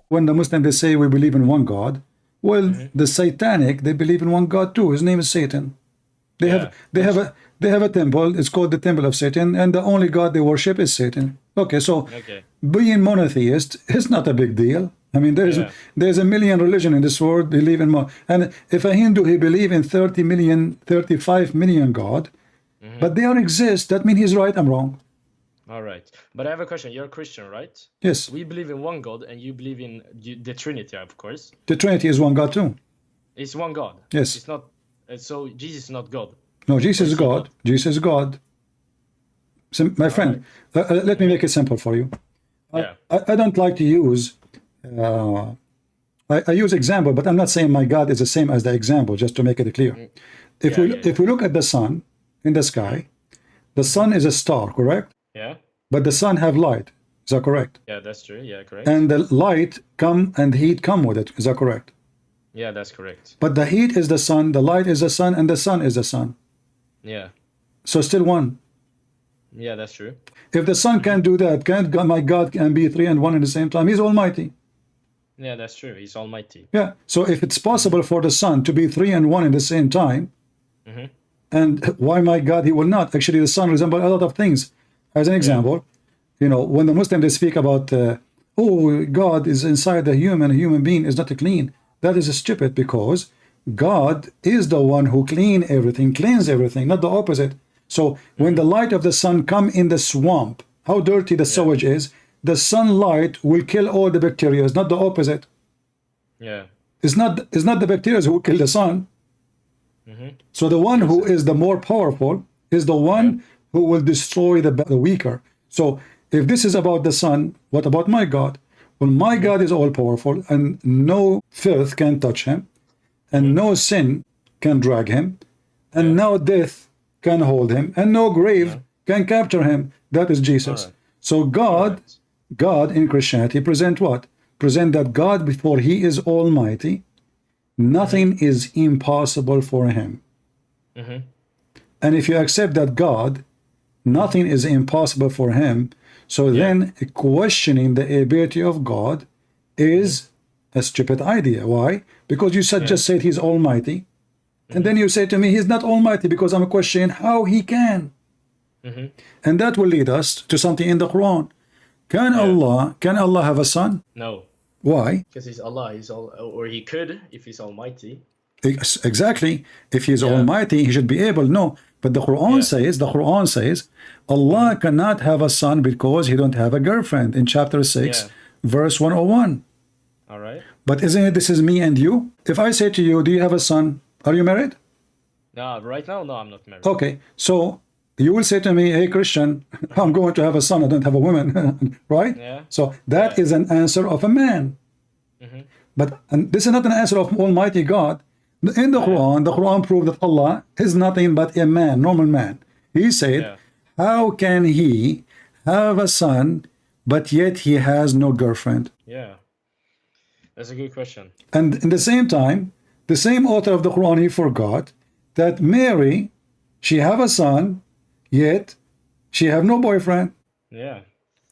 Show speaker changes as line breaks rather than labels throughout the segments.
when the Muslims they say we believe in one God, well, the Satanic, they believe in one God too. His name is Satan. They have a temple. It's called the Temple of Satan, and the only God they worship is Satan. Okay, so being monotheist is not a big deal. I mean, there's a million religion in this world believe in more. And if a Hindu he believe in 30 million, 35 million God, but they don't exist, that means he's right, I'm wrong.
All right, but I have a question. You're a Christian, right?
Yes.
We believe in one God, and you believe in the Trinity, of course.
The Trinity is one God too.
It's one God.
Yes.
It's not. So Jesus is not God.
No, Jesus is God. Jesus is God. So, my friend, let me make it simple for you. I don't like to use. I use example, but I'm not saying my God is the same as the example. Just to make it clear. If we look at the sun in the sky, the sun is a star, correct?
Yeah.
But the sun have light. Is that correct?
Yeah, that's true. Yeah, correct.
And the light come and heat come with it. Is that correct?
Yeah, that's correct.
But the heat is the sun, the light is the sun, and the sun is the sun.
Yeah.
So still one.
Yeah, that's true.
If the sun can't do that, can't God, my God can be 3 and 1 at the same time? He's almighty.
Yeah, that's true. He's almighty.
Yeah. So if it's possible for the sun to be 3 and 1 at the same time, and why my God he will not? Actually, the sun resembles a lot of things. As an example, you know, when the Muslims they speak about, oh, God is inside the human, a human being is not clean. That is stupid, because God is the one who cleans everything, not the opposite. So when the light of the sun come in the swamp, how dirty the sewage is, the sunlight will kill all the bacteria, not the opposite.
Yeah.
It's not the bacteria who kill the sun. So the one who is the more powerful is the one who will destroy the weaker. So if this is about the sun, what about my God? Well, my God is all powerful, and no filth can touch him, and no sin can drag him, and no death can hold him, and no grave can capture him. That is Jesus. So God in Christianity present what? Present that God, before he is almighty, nothing is impossible for him. And if you accept that God, nothing is impossible for him, so then questioning the ability of God is a stupid idea. Why? Because you just said he's almighty, and then you say to me he's not almighty, because I'm questioning how he can. And that will lead us to something in the Quran. Can Allah have a son?
No.
Why?
Because he's Allah. He's all, or he could if he's almighty.
Exactly. If he's almighty, he should be able. No, but the Quran says, Allah cannot have a son because he don't have a girlfriend in chapter 6, verse 101.
All right.
But isn't it, this is me and you? If I say to you, do you have a son? Are you married?
No, right now, no, I'm not married.
Okay, so you will say to me, hey Christian, I'm going to have a son, I don't have a woman, right?
Yeah.
So that is an answer of a man. But this is not an answer of Almighty God. In the Quran proved that Allah is nothing but a man, normal man. He said, how can he have a son, but yet he has no girlfriend?
Yeah, that's a good question.
And in the same time, the same author of the Quran, he forgot that Mary, she have a son, yet she have no boyfriend.
Yeah.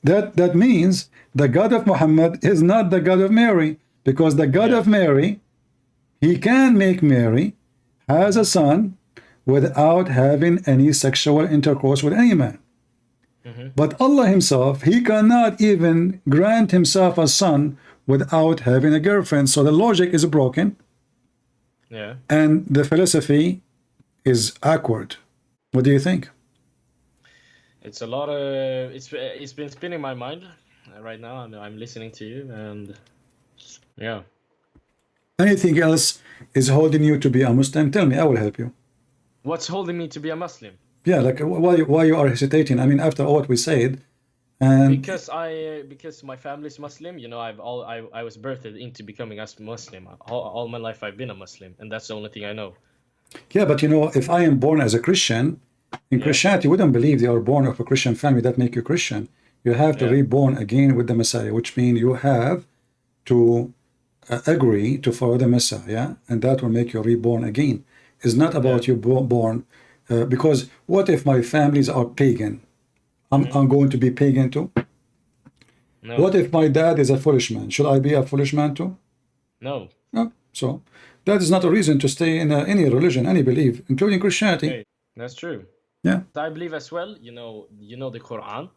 That means the God of Muhammad is not the God of Mary, because the God of Mary, he can make Mary has a son without having any sexual intercourse with any man. But Allah himself, he cannot even grant himself a son without having a girlfriend. So the logic is broken.
Yeah.
And the philosophy is awkward. What do you think?
It's a lot of it's been spinning my mind right now. I'm listening to you, and yeah.
Anything else is holding you to be a Muslim? Tell me, I will help you.
What's holding me to be a Muslim?
Yeah, like why you are hesitating? I mean, after all what we said, and
because my family is Muslim. You know, I was birthed into becoming a Muslim. All my life I've been a Muslim, and that's the only thing I know.
Yeah, but you know, if I am born as a Christian, in Christianity, we don't believe you are born of a Christian family that make you Christian. You have to reborn again with the Messiah, which means you have to agree to follow the Messiah, and that will make you reborn again. It's not about you born, because what if my families are pagan? I'm going to be pagan too.
No.
What if my dad is a foolish man? Should I be a foolish man too?
No.
No. So that is not a reason to stay in any religion, any belief, including Christianity.
Okay. That's true.
Yeah.
I believe as well, you know the Quran.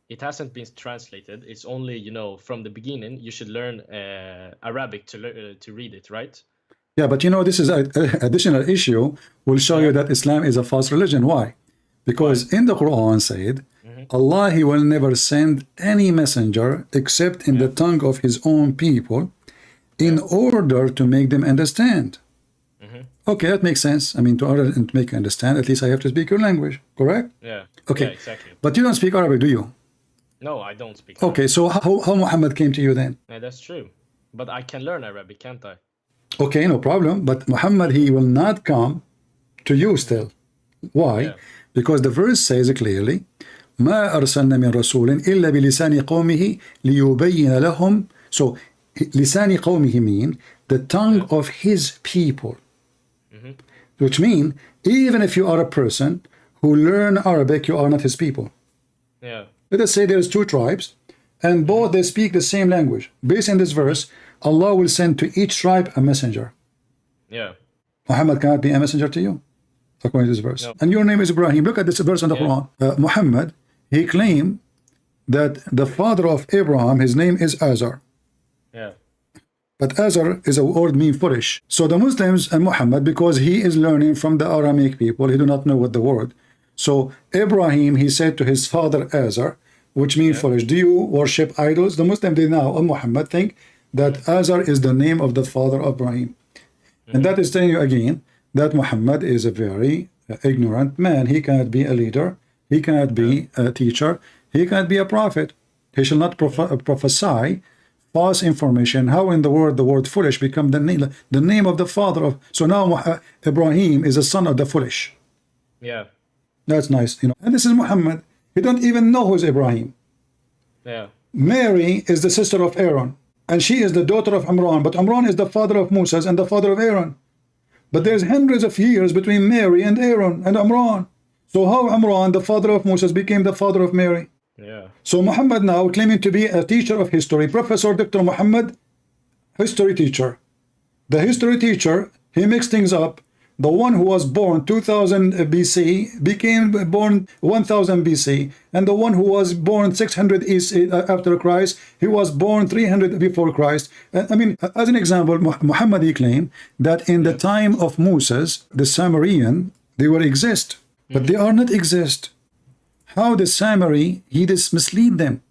It hasn't been translated. It's only, from the beginning, you should learn Arabic to read it, right?
Yeah, but this is an additional issue. Will show you that Islam is a false religion. Why? Because in the Quran said, Allah, He will never send any messenger except in the tongue of His own people in order to make them understand. Okay, that makes sense. I mean, to order and to make you understand, at least I have to speak your language, correct?
Yeah.
Okay.
Yeah, exactly.
But you don't speak Arabic, do you?
No, I don't speak
Okay, so how Muhammad came to you then?
Yeah, that's true. But I can learn Arabic, can't I?
Okay, no problem. But Muhammad, he will not come to you still. Why?
Yeah.
Because the verse says clearly, ما أرسلنا من رسول إلا بلسان قومه ليبين لهم. So, لسان قومه mean the tongue of his people. Which mean, even if you are a person who learn Arabic, you are not his people.
Yeah.
Let us say there's two tribes, and both they speak the same language. Based on this verse, Allah will send to each tribe a messenger.
Yeah.
Muhammad cannot be a messenger to you, according to this verse.
No.
And your name is Ibrahim. Look at this verse in the Quran. Muhammad, he claimed that the father of Abraham, his name is Azar.
Yeah.
But Azar is a word mean foolish. So the Muslims and Muhammad, because he is learning from the Aramaic people, he do not know what the word. So Ibrahim, he said to his father Azar, which means foolish. Do you worship idols? The Muslim they now, Muhammad, think that Azar is the name of the father of Ibrahim. And that is telling you again that Muhammad is a very ignorant man. He cannot be a leader. He cannot be a teacher. He cannot be a prophet. He shall not prophesy false information. How in the word foolish become the name of the father of? So now Ibrahim is a son of the foolish.
Yeah.
That's nice, And this is Muhammad. He don't even know who is Ibrahim.
Yeah.
Mary is the sister of Aaron, and she is the daughter of Imran. But Imran is the father of Moses and the father of Aaron. But there's hundreds of years between Mary and Aaron and Imran. So how Imran, the father of Moses, became the father of Mary?
Yeah.
So Muhammad now claiming to be a teacher of history, Professor Dr. Muhammad, history teacher. The history teacher, he mixed things up. The one who was born 2000 BC became born 1000 BC, and the one who was born 600 after Christ, he was born 300 before Christ. I mean, as an example, Muhammad he claimed that in the time of Moses, the Samarian, they will exist, but they are not exist. How the Samari, he just mislead them,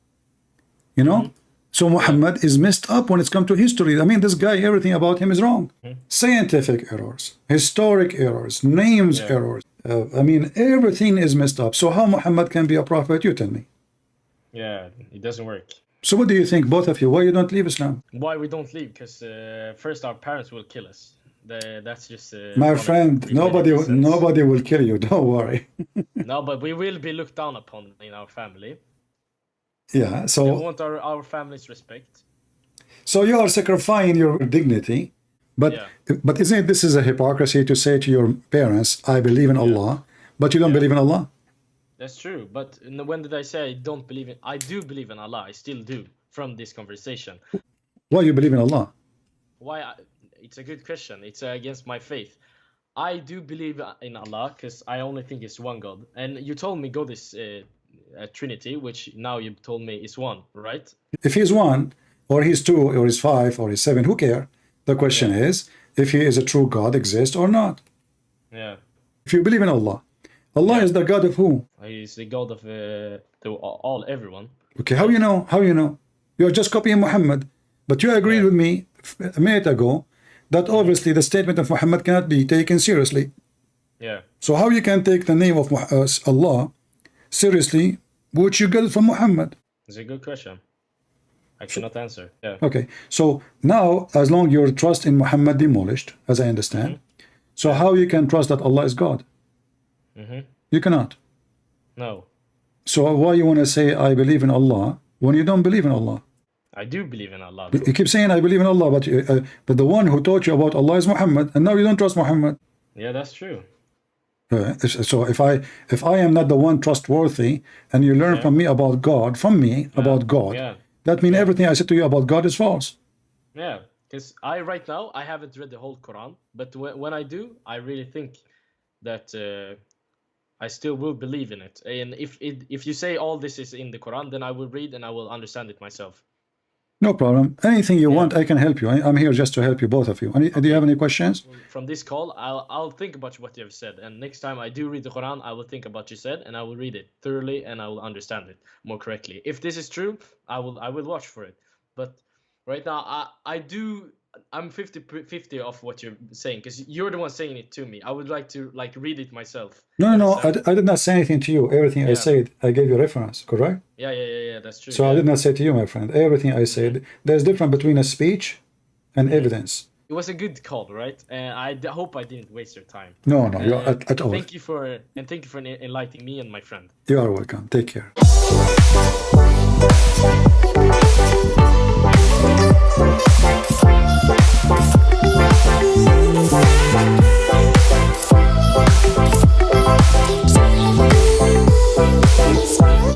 So Muhammad is messed up when it's come to history. I mean, this guy, everything about him is wrong. Scientific errors, historic errors, names errors. I mean, everything is messed up. So how Muhammad can be a prophet? You tell me.
Yeah, it doesn't work.
So what do you think, both of you? Why you don't leave Islam?
Why we don't leave? Because first our parents will kill us. That's just
my friend. Nobody will kill you. Don't worry.
No, but we will be looked down upon in our family.
Yeah. So
we want our family's respect.
So you are sacrificing your dignity, but isn't it, this is a hypocrisy to say to your parents, "I believe in Allah," but you don't believe in Allah?
That's true. But when did I say I don't believe in? I do believe in Allah. I still do. From this conversation.
Why you believe in Allah?
Why? It's a good question. It's against my faith. I do believe in Allah because I only think it's one God. And you told me go this Trinity, which now you told me is one, right? If
he's one, or he's two, or he's five, or he's seven, who cares? The question is, if he is a true God, exists or not?
Yeah.
If you believe in Allah, Allah is the God of who?
He's the God of everyone.
Okay, how you know? How you know? You're just copying Muhammad. But you agreed with me a minute ago that obviously the statement of Muhammad cannot be taken seriously.
Yeah.
So how you can take the name of Allah seriously, which you get it from Muhammad?
It's a good question. I cannot answer. Yeah.
Okay. So now, as long your trust in Muhammad demolished, as I understand, so how you can trust that Allah is God? You cannot.
No.
So why you want to say I believe in Allah when you don't believe in Allah?
I do believe in Allah.
You keep saying I believe in Allah, but the one who taught you about Allah is Muhammad, and now you don't trust Muhammad.
Yeah, that's true.
So if I am not the one trustworthy, and you learn from me about God, That means everything I said to you about God is false.
Yeah, because right now I haven't read the whole Quran, but when I do, I really think that I still will believe in it. And if you say all this is in the Quran, then I will read and I will understand it myself.
No problem. Anything you
Yeah.
want, I can help you. I'm here just to help you, both of you. Do you have any questions?
From this call, I'll think about what you have said, and next time I do read the Quran, I will think about what you said, and I will read it thoroughly, and I will understand it more correctly. If this is true, I will watch for it. But right now, I'm 50-50 of what you're saying, because you're the one saying it to me. I would like to read it myself.
No. I did not say anything to you. Everything I
Yeah.
said, I gave you reference, correct?
Yeah, that's true.
So
yeah.
I did not say to you, my friend. Everything I said, there's difference between a speech and evidence.
It was a good call, right? And I hope I didn't waste your time.
No, you're at all.
Thank you for enlightening me and my friend.
You are welcome. Take care.